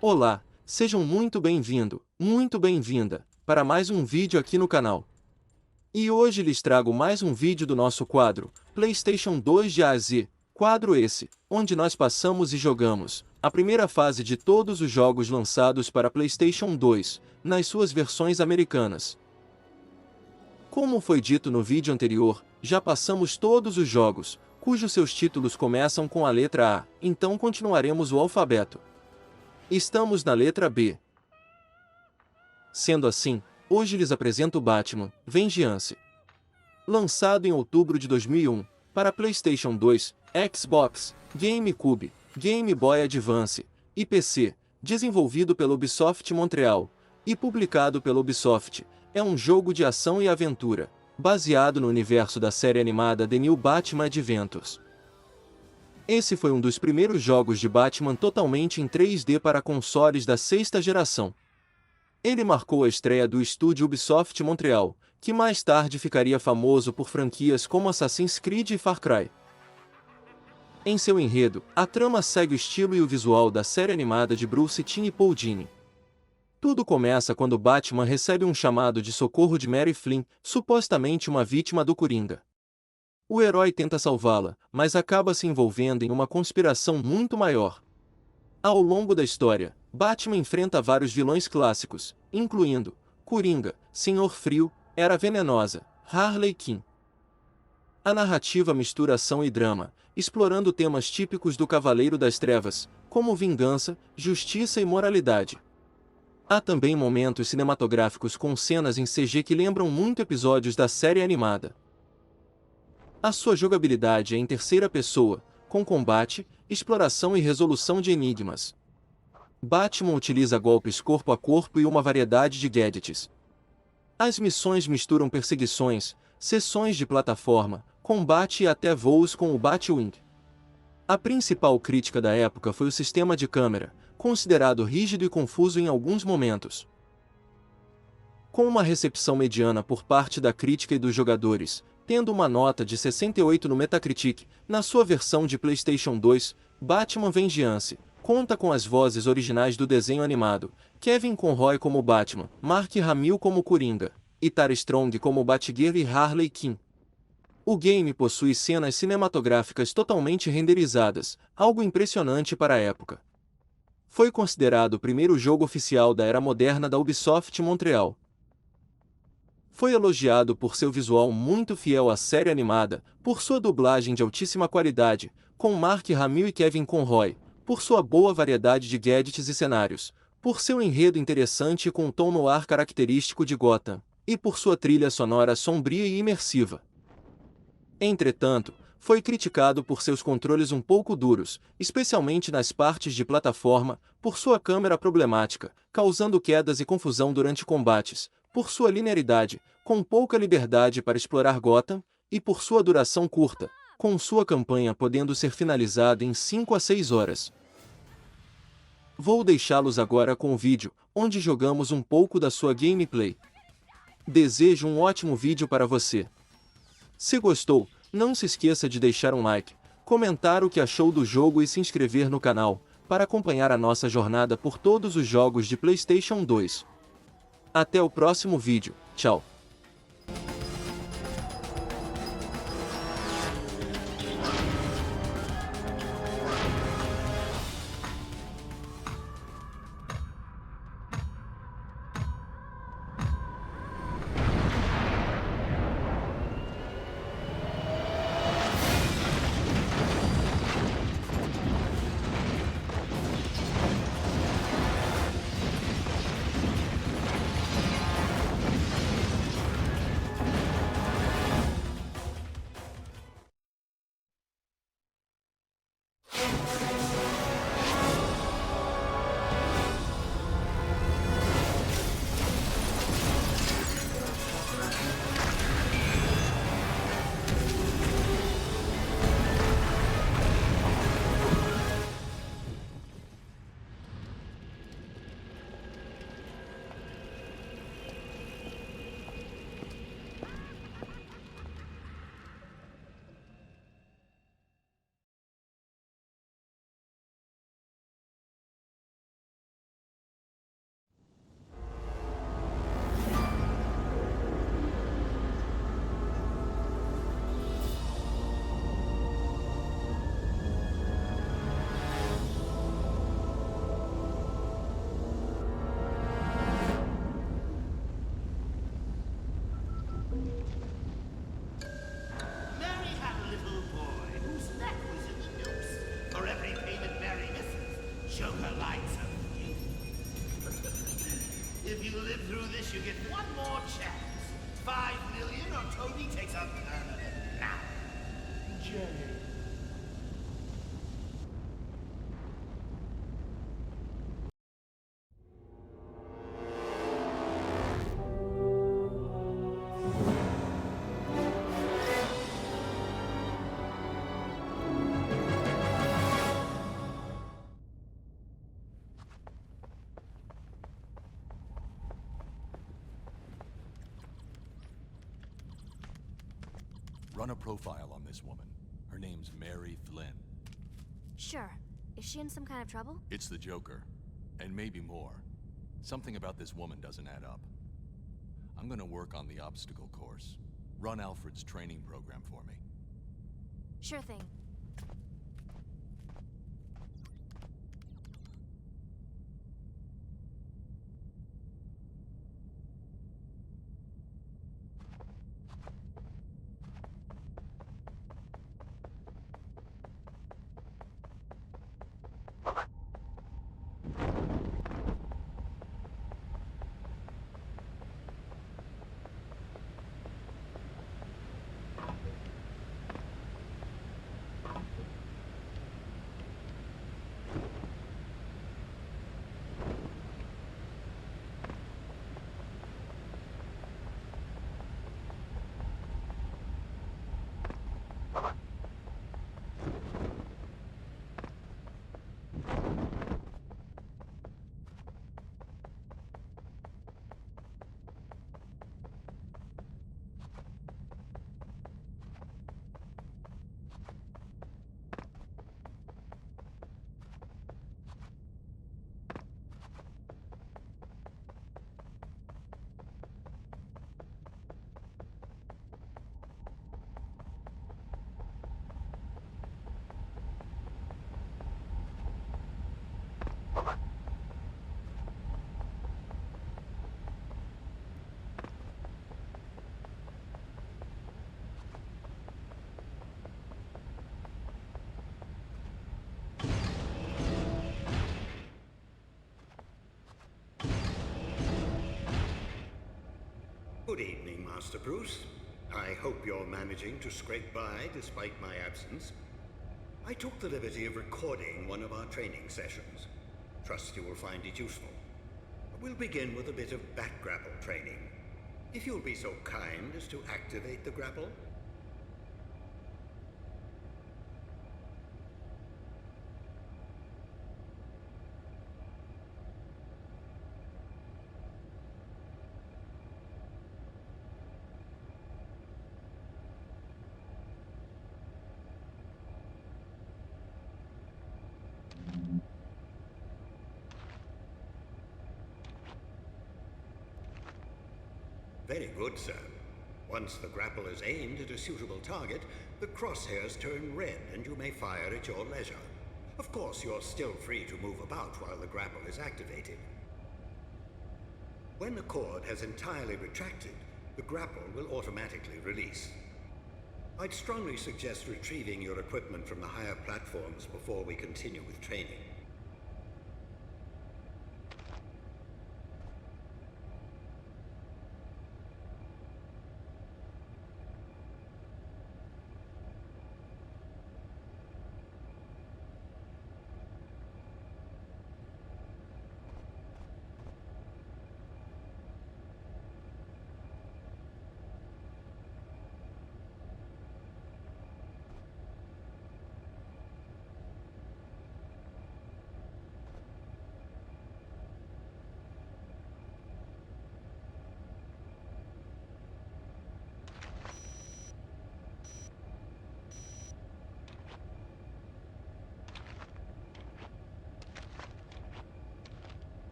Olá, sejam muito muito bem-vinda, para mais um vídeo aqui no canal. E hoje lhes trago mais um vídeo do nosso quadro, PlayStation 2 de A a Z, quadro esse, onde nós passamos e jogamos a primeira fase de todos os jogos lançados para PlayStation 2, nas suas versões americanas. Como foi dito no vídeo anterior, já passamos todos os jogos, cujos seus títulos começam com a letra A, então continuaremos o alfabeto. Estamos na letra B. Sendo assim, hoje lhes apresento Batman, Vengeance. Lançado em outubro de 2001, para PlayStation 2, Xbox, GameCube, Game Boy Advance e PC, desenvolvido pela Ubisoft Montreal e publicado pela Ubisoft, é um jogo de ação e aventura, baseado no universo da série animada The New Batman Adventures. Esse foi um dos primeiros jogos de Batman totalmente em 3D para consoles da sexta geração. Ele marcou a estreia do estúdio Ubisoft Montreal, que mais tarde ficaria famoso por franquias como Assassin's Creed e Far Cry. Em seu enredo, a trama segue o estilo e o visual da série animada de Bruce Timm e Paul Dini. Tudo começa quando Batman recebe um chamado de socorro de Mary Flynn, supostamente uma vítima do Coringa. O herói tenta salvá-la, mas acaba se envolvendo em uma conspiração muito maior. Ao longo da história, Batman enfrenta vários vilões clássicos, incluindo Coringa, Senhor Frio, Era Venenosa, Harley Quinn. A narrativa mistura ação e drama, explorando temas típicos do Cavaleiro das Trevas, como vingança, justiça e moralidade. Há também momentos cinematográficos com cenas em CG que lembram muito episódios da série animada. A sua jogabilidade é em terceira pessoa, com combate, exploração e resolução de enigmas. Batman utiliza golpes corpo a corpo e uma variedade de gadgets. As missões misturam perseguições, sessões de plataforma, combate e até voos com o Batwing. A principal crítica da época foi o sistema de câmera, considerado rígido e confuso em alguns momentos. Com uma recepção mediana por parte da crítica e dos jogadores, tendo uma nota de 68 no Metacritic, na sua versão de PlayStation 2, Batman Vengeance conta com as vozes originais do desenho animado, Kevin Conroy como Batman, Mark Hamill como Coringa, e Tara Strong como Batgirl e Harley Quinn. O game possui cenas cinematográficas totalmente renderizadas, algo impressionante para a época. Foi considerado o primeiro jogo oficial da era moderna da Ubisoft Montreal. Foi elogiado por seu visual muito fiel à série animada, por sua dublagem de altíssima qualidade, com Mark Hamill e Kevin Conroy, por sua boa variedade de gadgets e cenários, por seu enredo interessante e com um tom noir característico de Gotham, e por sua trilha sonora sombria e imersiva. Entretanto, foi criticado por seus controles um pouco duros, especialmente nas partes de plataforma, por sua câmera problemática, causando quedas e confusão durante combates, por sua linearidade, com pouca liberdade para explorar Gotham, e por sua duração curta, com sua campanha podendo ser finalizada em 5 a 6 horas. Vou deixá-los agora com o vídeo, onde jogamos um pouco da sua gameplay. Desejo um ótimo vídeo para você. Se gostou, não se esqueça de deixar um like, comentar o que achou do jogo e se inscrever no canal, para acompanhar a nossa jornada por todos os jogos de PlayStation 2. Até o próximo vídeo, tchau! you live through this, you get one more chance. 5 million or Toby takes a permanent nap. Jenny. Run a profile on this woman. Her name's Mary Flynn. Sure. Is she in some kind of trouble? It's the Joker. And maybe more. Something about this woman doesn't add up. I'm gonna work on the obstacle course. Run Alfred's training program for me. Sure thing. Good evening, Master Bruce. I hope you're managing to scrape by despite my absence. I took the liberty of recording one of our training sessions. Trust you will find it useful. We'll begin with a bit of bat grapple training. If you'll be so kind as to activate the grapple. Very good, sir. Once the grapple is aimed at a suitable target, the crosshairs turn red and you may fire at your leisure. Of course, you're still free to move about while the grapple is activated. When the cord has entirely retracted, the grapple will automatically release. I'd strongly suggest retrieving your equipment from the higher platforms before we continue with training.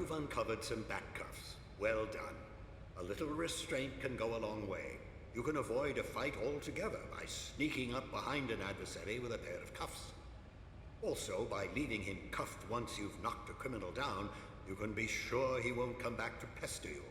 you've uncovered some back cuffs. Well done. A little restraint can go a long way. You can avoid a fight altogether by sneaking up behind an adversary with a pair of cuffs. Also, by leaving him cuffed once you've knocked a criminal down, you can be sure he won't come back to pester you.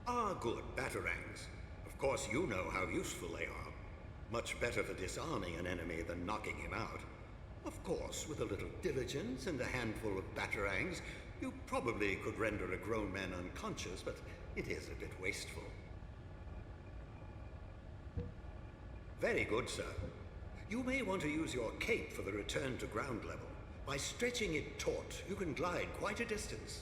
Ah, good, batarangs. Of course you know how useful they are. Much better for disarming an enemy than knocking him out. Of course, with a little diligence and a handful of batarangs, you probably could render a grown man unconscious, but it is a bit wasteful. Very good, sir. You may want to use your cape for the return to ground level. By stretching it taut, you can glide quite a distance.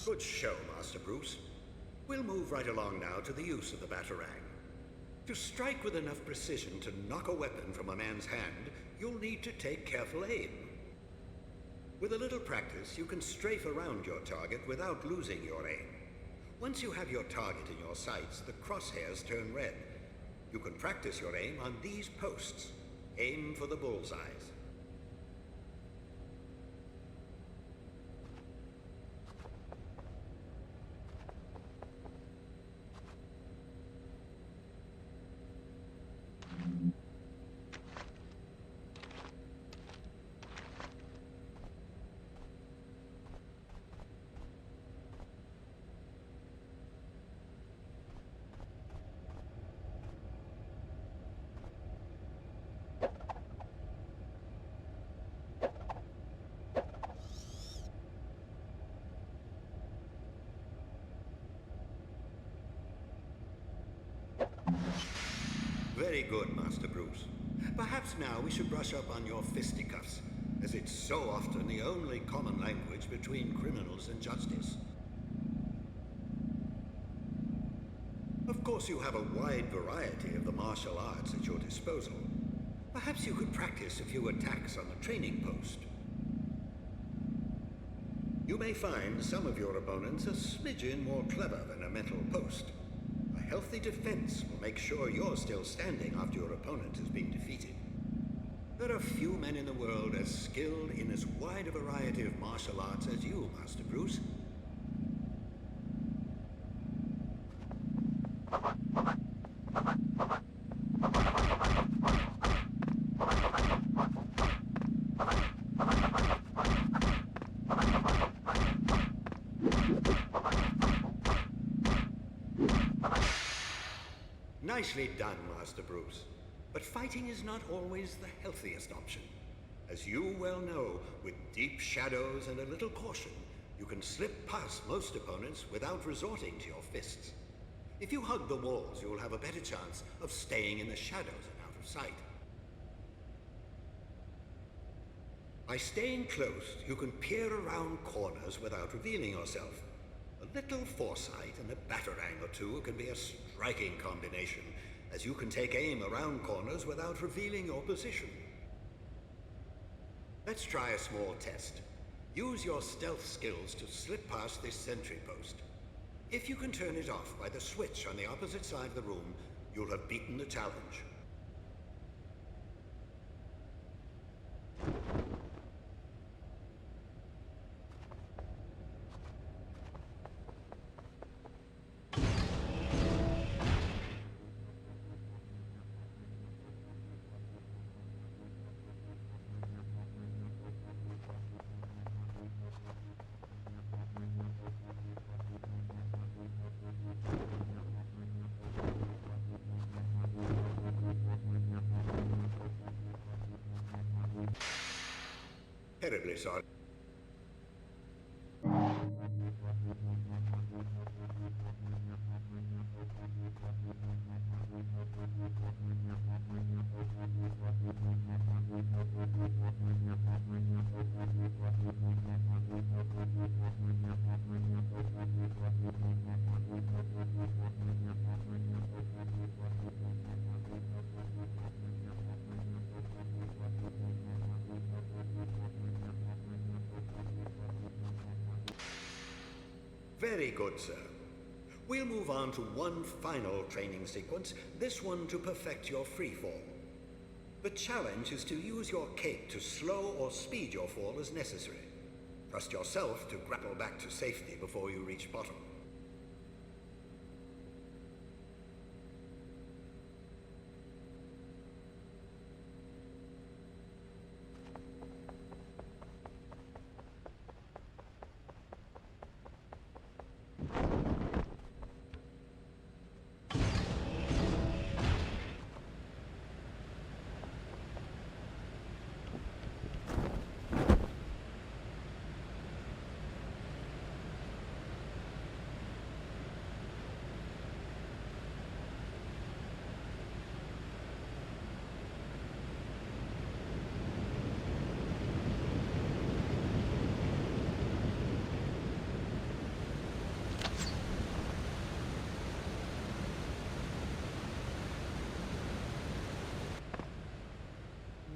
Good show, Master Bruce. We'll move right along now to the use of the batarang. To strike with enough precision to knock a weapon from a man's hand, you'll need to take careful aim. With a little practice, you can strafe around your target without losing your aim. Once you have your target in your sights, the crosshairs turn red. You can practice your aim on these posts. Aim for the bullseyes. Very good, Master Bruce. Perhaps now we should brush up on your fisticuffs, as it's so often the only common language between criminals and justice. Of course, you have a wide variety of the martial arts at your disposal. Perhaps you could practice a few attacks on the training post. You may find some of your opponents a smidgen more clever than a mental post. A healthy defense will make sure you're still standing after your opponent has been defeated. There are few men in the world as skilled in as wide a variety of martial arts as you, Master Bruce. Nicely done, Master Bruce. But fighting is not always the healthiest option. As you well know, with deep shadows and a little caution, you can slip past most opponents without resorting to your fists. If you hug the walls, you'll have a better chance of staying in the shadows and out of sight. By staying close, you can peer around corners without revealing yourself. A little foresight and a batarang or two can be a striking combination, as you can take aim around corners without revealing your position. Let's try a small test. Use your stealth skills to slip past this sentry post. If you can turn it off by the switch on the opposite side of the room, you'll have beaten the challenge. terribly sorry. Very good, sir. We'll move on to one final training sequence, this one to perfect your free fall. The challenge is to use your cape to slow or speed your fall as necessary. Trust yourself to grapple back to safety before you reach bottom.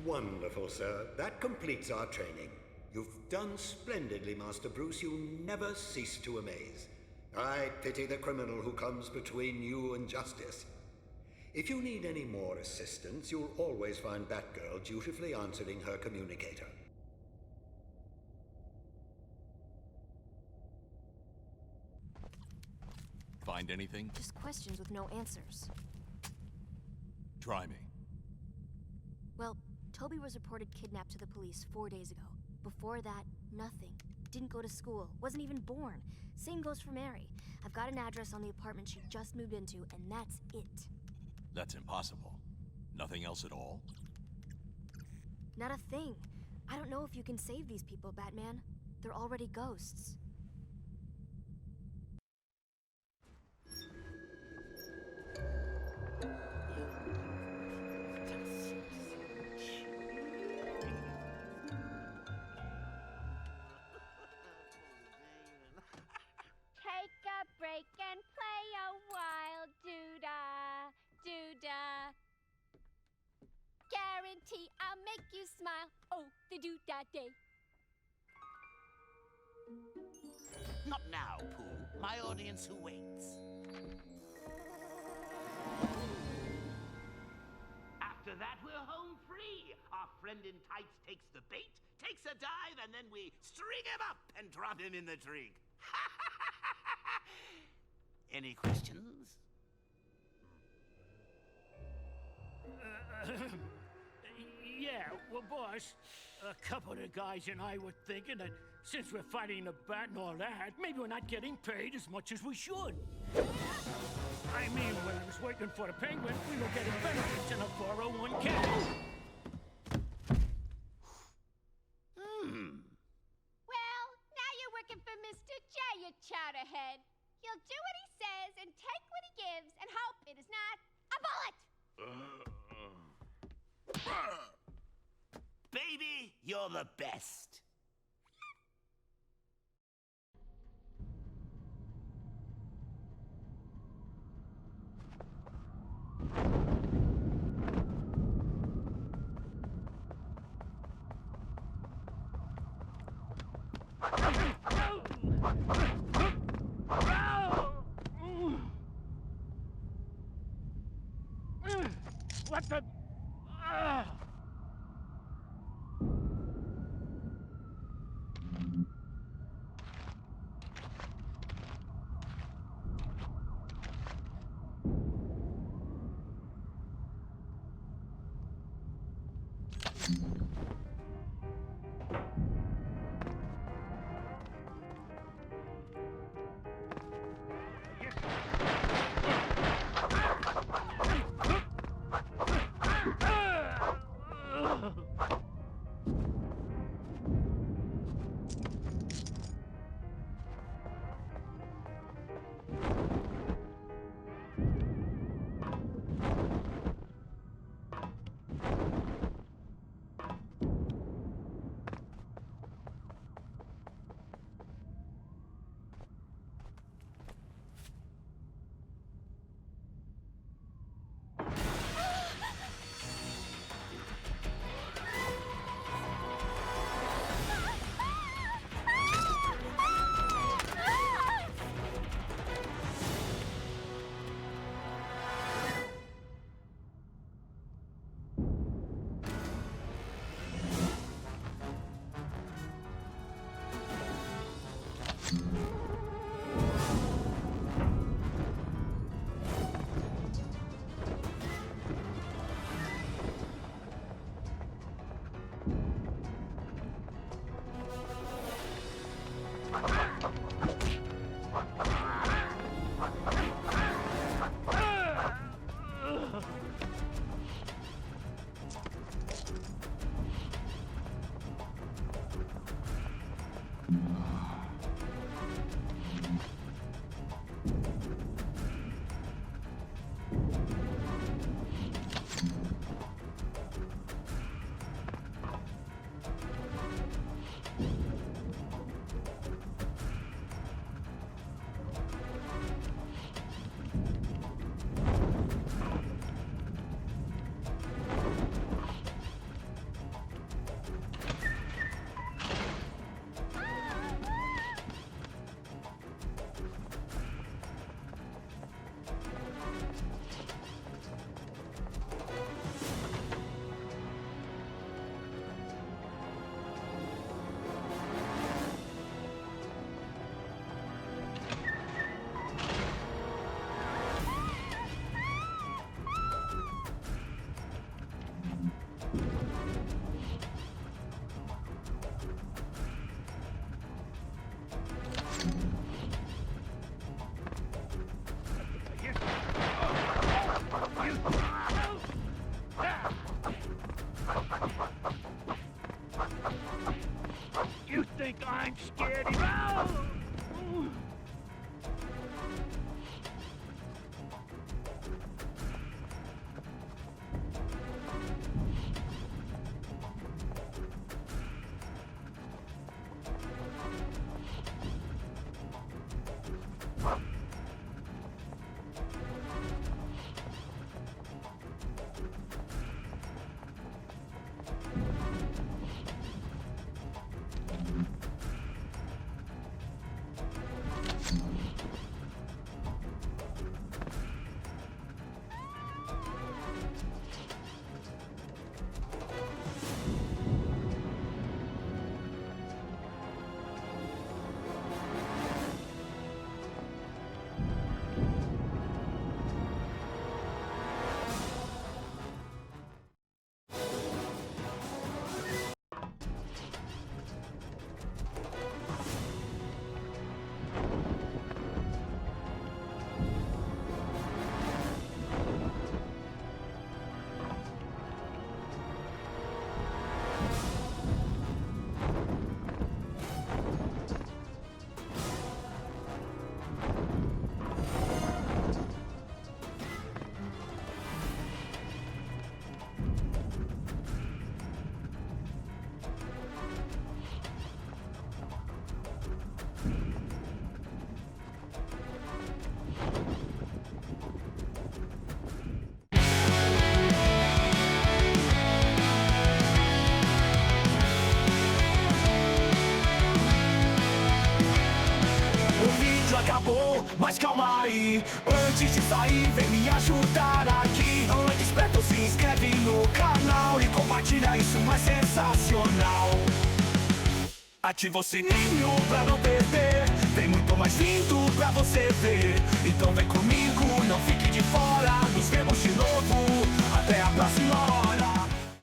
Wonderful, sir. That completes our training. You've done splendidly, Master Bruce. You never cease to amaze. I pity the criminal who comes between you and justice. If you need any more assistance, you'll always find Batgirl dutifully answering her communicator. Find anything? Just questions with no answers. Try me. Well, Toby was reported kidnapped to the police 4 days ago. Before that, nothing. Didn't go to school. Wasn't even born. Same goes for Mary. I've got an address on the apartment she just moved into, and that's it. That's impossible. Nothing else at all? Not a thing. I don't know if you can save these people, Batman. They're already ghosts. Take a break and play a while, doo-dah, doo-dah. Guarantee I'll make you smile, oh, the doo-dah day. Not now, Pooh. My audience who waits. After that, we're home free. Our friend in tights takes the bait, takes a dive, and then we string him up and drop him in the trig. Any questions? Yeah, well, boss, a couple of the guys and I were thinking that since we're fighting the bat and all that, maybe we're not getting paid as much as we should. I mean, when I was working for the Penguin, we were getting benefits in a 401k. Well, now you're working for Mr. J, you chowderhead. He'll do what he says and take what he gives and hope it is not a bullet. Baby, you're the best. What the... mas calma aí. Antes de sair, vem me ajudar aqui. Ande esperto, se inscreve no canal e compartilha isso, mais sensacional. Ativa o sininho pra não perder. Tem muito mais vindo pra você ver. Então vem comigo, não fique de fora.